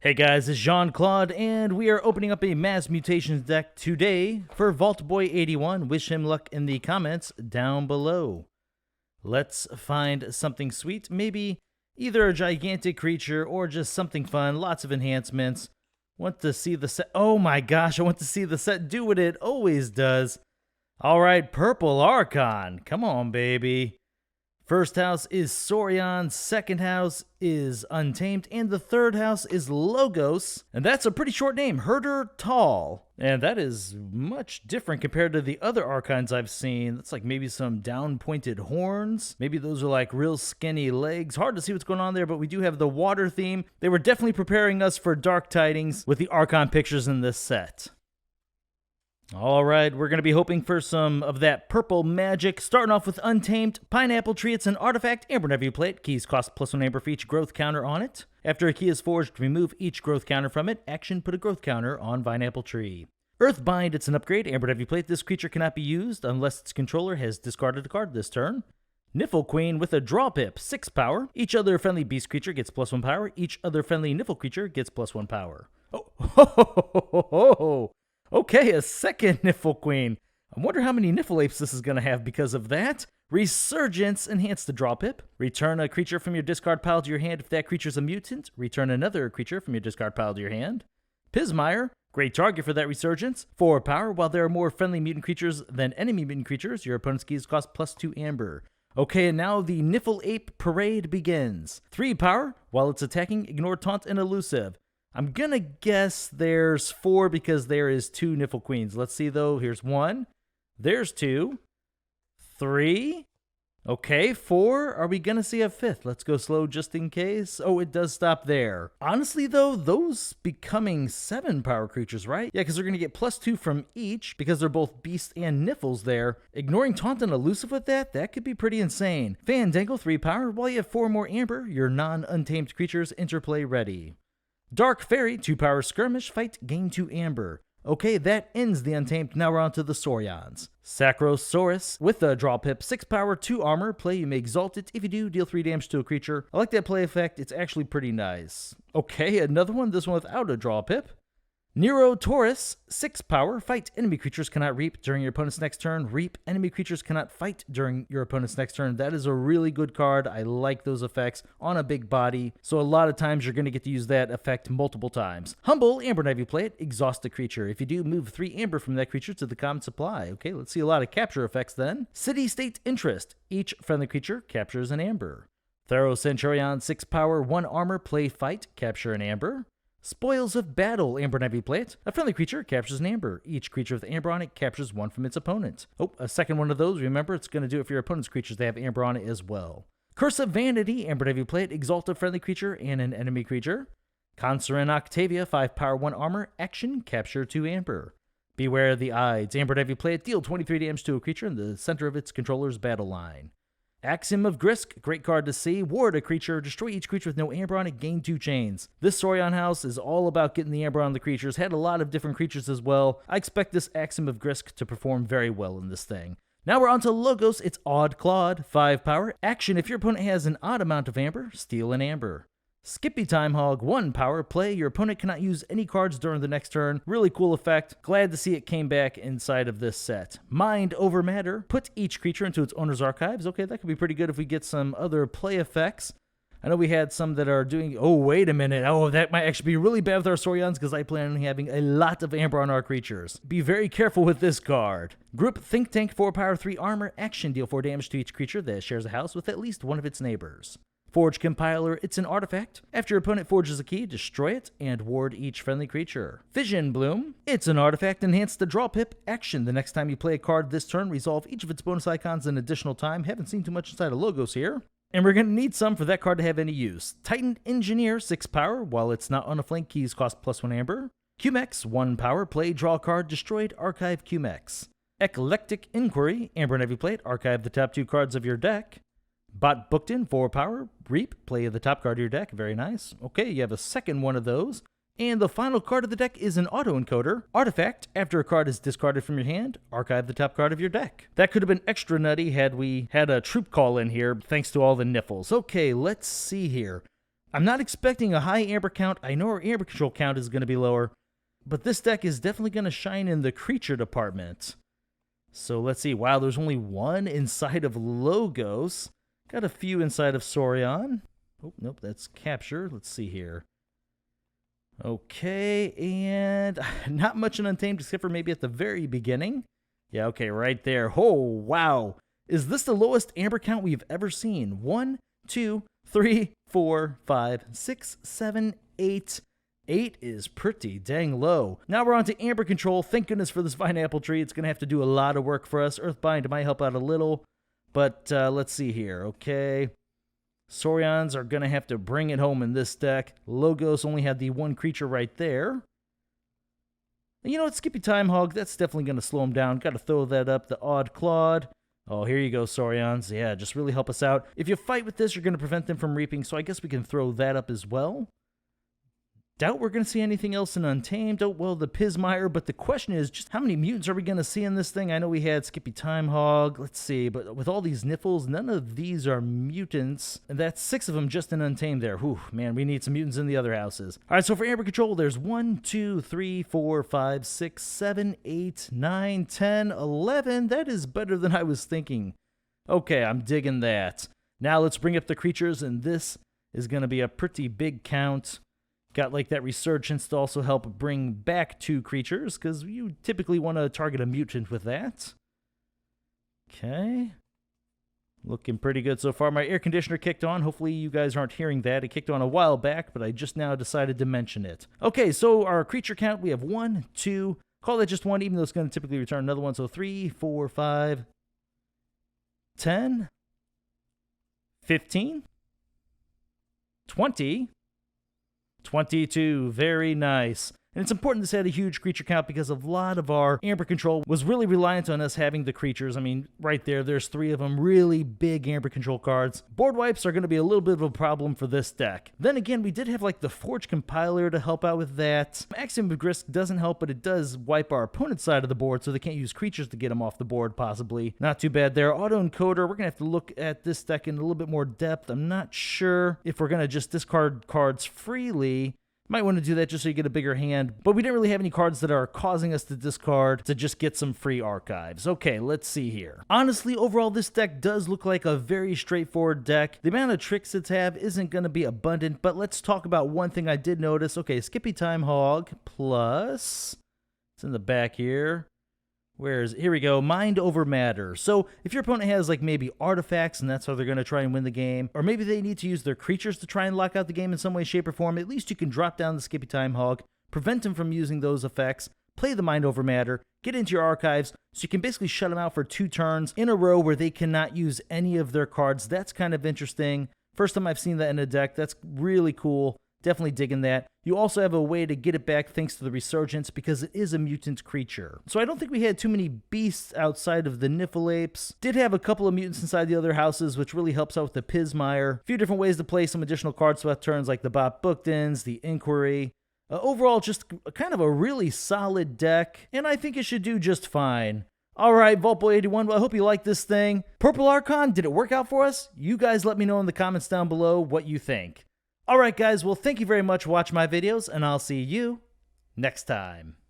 Hey guys, it's Jean-Claude, and we are opening up a Mass Mutations deck today for Vault Boy 81. Wish him luck in the comments down below. Let's find something sweet, maybe either a gigantic creature or just something fun, lots of enhancements. Want to see the set. Oh my gosh, I want to see the set do what it always does. Alright, Purple Archon. Come on, baby. First house is Saurian, second house is Untamed, and the third house is Logos. And that's a pretty short name, Herder Tall. And that is much different compared to the other Archons I've seen. That's like maybe some down-pointed horns. Maybe those are like real skinny legs. Hard to see what's going on there, but we do have the water theme. They were definitely preparing us for Dark Tidings with the Archon pictures in this set. Alright, we're going to be hoping for some of that purple magic. Starting off with Untamed, Pineapple Tree. It's an artifact, Amber Nebula Plate. Keys cost +1 amber for each growth counter on it. After a key is forged, remove each growth counter from it. Action, put a growth counter on Pineapple Tree. Earthbind, it's an upgrade, Amber Nebula Plate. This creature cannot be used unless its controller has discarded a card this turn. Niffle Queen with a draw pip, 6 power. Each other friendly beast creature gets +1 power. Each other friendly Niffle creature gets +1 power. Oh, ho, ho, ho, ho, ho. Okay, a second Niffle Queen. I wonder how many Niffle Apes this is going to have because of that. Resurgence, enhance the draw pip. Return a creature from your discard pile to your hand if that creature's a mutant. Return another creature from your discard pile to your hand. Pismire, great target for that Resurgence. 4 power. While there are more friendly mutant creatures than enemy mutant creatures, your opponent's keys cost +2 amber. Okay, and now the Niffle Ape Parade begins. 3 power. While it's attacking, ignore Taunt and Elusive. I'm gonna guess there's 4 because there is 2 Niffle Queens. Let's see though. Here's 1. There's 2. 3. Okay, 4. Are we gonna see a 5th? Let's go slow just in case. Oh, it does stop there. Honestly though, those becoming 7 power creatures, right? Yeah, because they're gonna get +2 from each because they're both beasts and Niffles there. Ignoring Taunt and Elusive with that could be pretty insane. Fandangle, 3 power. While you have 4 more amber, your non-untamed creatures interplay ready. Dark Fairy, 2 power skirmish, fight, gain 2 amber. Okay, that ends the Untamed. Now we're on to the Saurians. Sacrosaurus with a draw pip, 6 power, 2 armor. Play, you may exalt it. If you do, deal 3 damage to a creature. I like that play effect. It's actually pretty nice. Okay, another one. This one without a draw pip. Nero Taurus, 6 power, fight, enemy creatures cannot reap during your opponent's next turn. Reap, enemy creatures cannot fight during your opponent's next turn. That is a really good card. I like those effects on a big body, so a lot of times you're going to get to use that effect multiple times. Humble, Amber Nebula Plate, exhaust a creature. If you do, move 3 amber from that creature to the common supply. Okay, let's see a lot of capture effects then. City State Interest, each friendly creature captures an amber. Thero Centurion, 6 power, 1 armor, play, fight, capture an amber. Spoils of Battle, Amber Nebula Plate. A friendly creature captures an amber. Each creature with amber on it captures 1 from its opponent. Oh, a second one of those. Remember, it's going to do it for your opponent's creatures. They have amber on it as well. Curse of Vanity, Amber Nebula Plate. Exalt a friendly creature and an enemy creature. Consurin Octavia, 5 power, 1 armor. Action, capture 2 amber. Beware the Ides, Amber Nebula Plate. Deal 23 damage to a creature in the center of its controller's battle line. Axiom of Grisk, great card to see. Ward a creature, destroy each creature with no amber on it, gain 2 chains. This Saurian house is all about getting the amber on the creatures. Had a lot of different creatures as well. I expect this Axiom of Grisk to perform very well in this thing. Now we're on to Logos. It's Odd Claude, 5 power. Action, if your opponent has an odd amount of amber, steal an amber. Skippy Time Hog, 1 power. Play, your opponent cannot use any cards during the next turn. Really cool effect. Glad to see it came back inside of this set. Mind Over Matter, put each creature into its owner's archives. Okay, that could be pretty good if we get some other play effects. I know we had some that are doing... Oh, wait a minute. Oh, that might actually be really bad with our Saurians because I plan on having a lot of amber on our creatures. Be very careful with this card. Group Think Tank, 4 power, 3 armor. Action, deal 4 damage to each creature that shares a house with at least one of its neighbors. Forge Compiler, it's an artifact. After your opponent forges a key, destroy it and ward each friendly creature. Fission Bloom, it's an artifact. Enhance the draw pip. Action, the next time you play a card this turn, resolve each of its bonus icons an additional time. Haven't seen too much inside of Logos here. And we're going to need some for that card to have any use. Titan Engineer, 6 power. While it's not on a flank, keys cost +1 amber. Cumex, 1 power. Play, draw a card, destroyed, archive Cumex. Eclectic Inquiry, Amber Nebula Plate, archive the top 2 cards of your deck. Bot Bookton, 4 power. Reap, play the top card of your deck. Very nice. Okay, you have a second one of those. And the final card of the deck is an auto-encoder. Artifact, after a card is discarded from your hand, archive the top card of your deck. That could have been extra nutty had we had a troop call in here, thanks to all the niffles. Okay, let's see here. I'm not expecting a high amber count. I know our amber control count is going to be lower, but this deck is definitely going to shine in the creature department. So let's see. Wow, there's only one inside of Logos. Got a few inside of Saurian. Oh, nope, that's Capture. Let's see here. Okay, and not much in Untamed except for maybe at the very beginning. Yeah, okay, right there. Oh, wow. Is this the lowest amber count we've ever seen? 1, 2, 3, 4, 5, 6, 7, 8. 8 is pretty dang low. Now we're on to amber control. Thank goodness for this pineapple tree. It's going to have to do a lot of work for us. Earthbind might help out a little, but let's see here. Okay. Saurians are going to have to bring it home in this deck. Logos only had the one creature right there. You know what? Skippy Time Hog, that's definitely going to slow him down. Got to throw that up. The odd Claude. Oh, here you go, Saurians. Yeah, just really help us out. If you fight with this, you're going to prevent them from reaping, so I guess we can throw that up as well. Doubt we're going to see anything else in Untamed. Oh, well, the Pismire, but the question is just how many mutants are we going to see in this thing? I know we had Skippy Time Hog. Let's see, but with all these Niffles, none of these are mutants. And that's 6 of them just in Untamed there. Whew, man, we need some mutants in the other houses. All right, so for Amber Control, there's 1, 2, 3, 4, 5, 6, 7, 8, 9, 10, 11. That is better than I was thinking. Okay, I'm digging that. Now let's bring up the creatures, and this is going to be a pretty big count. Got like that Resurgence to also help bring back 2 creatures, because you typically want to target a mutant with that. Okay. Looking pretty good so far. My air conditioner kicked on. Hopefully you guys aren't hearing that. It kicked on a while back, but I just now decided to mention it. Okay, so our creature count, we have 1, 2, call that just 1, even though it's going to typically return another one. So 3, 4, 5, 10, 15, 20, 22, very nice. And it's important this had a huge creature count because a lot of our Amber Control was really reliant on us having the creatures. I mean, right there's 3 of them, really big Amber Control cards. Board wipes are going to be a little bit of a problem for this deck. Then again, we did have like the Forge Compiler to help out with that. Maximum Risk doesn't help, but it does wipe our opponent's side of the board, so they can't use creatures to get them off the board, possibly. Not too bad there. Auto Encoder, we're going to have to look at this deck in a little bit more depth. I'm not sure if we're going to just discard cards freely. Might want to do that just so you get a bigger hand, but we didn't really have any cards that are causing us to discard to just get some free archives. Okay, let's see here. Honestly, overall, this deck does look like a very straightforward deck. The amount of tricks it's have isn't going to be abundant, but let's talk about one thing I did notice. Okay, Skippy Time Hog plus, it's in the back here. Here we go, Mind Over Matter. So if your opponent has like maybe artifacts and that's how they're going to try and win the game, or maybe they need to use their creatures to try and lock out the game in some way, shape, or form, at least you can drop down the Skippy Time Hog, prevent them from using those effects, play the Mind Over Matter, get into your archives, so you can basically shut them out for 2 turns in a row where they cannot use any of their cards. That's kind of interesting. First time I've seen that in a deck. That's really cool. Definitely digging that. You also have a way to get it back thanks to the Resurgence because it is a mutant creature. So I don't think we had too many beasts outside of the Niffleapes. Did have a couple of mutants inside the other houses, which really helps out with the Pismire. A few different ways to play some additional cards throughout turns like the Bot Bookdens, the Inquiry. Overall, just kind of a really solid deck, and I think it should do just fine. Alright, VaultBoy81, well, I hope you like this thing. Purple Archon, did it work out for us? You guys let me know in the comments down below what you think. Alright guys, well thank you very much for watching my videos, and I'll see you next time.